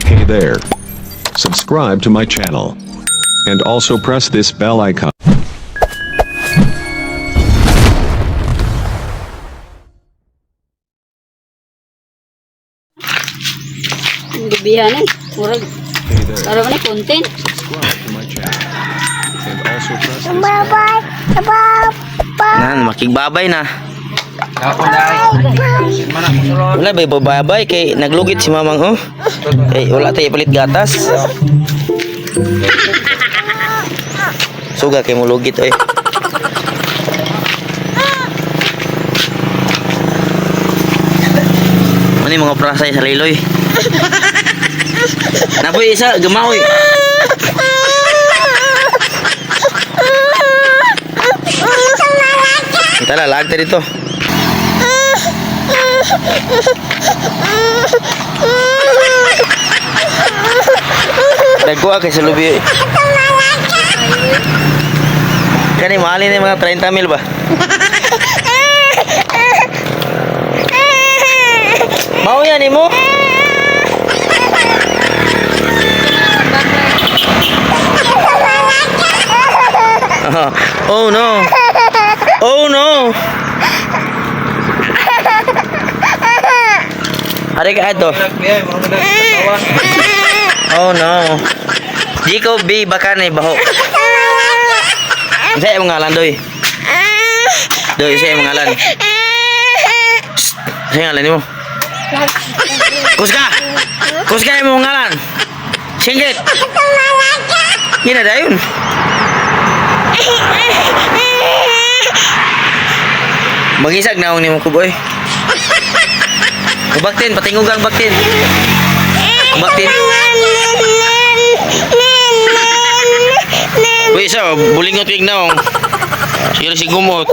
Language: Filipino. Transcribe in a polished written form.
Hey there. Subscribe to my channel. And also press this bell icon. Gabihan eh. Murag. Hey there. Para man content. Subscribe to my channel. And also press this Nan, makigbabay na. Wala ba babay kay naglugit si mamang oh. Eh wala tayo palit gatas. Suga kay mulugit oy. Ano yung mga prasay sa liloy? Napoy isa gamaoy. Kita lalag tadi dito. Dagko kay sa lubi. Kani mahal ni mga 30 mil ba? Mau yan mo? Oh no. Oh no. Hari ka ato. Oh no. Di ko bi baka na baho. Saya mengalan doy. Doy saya mengalan. Saya ngalan mo. Kuska. Kuska mo mengalan. Singgit. Gina dayon. Magisag na akong ni mo ko boy. Baktin, patingugang baktin. Baktin. Uy, isa, bulingot wig na akong. Sige si gumot.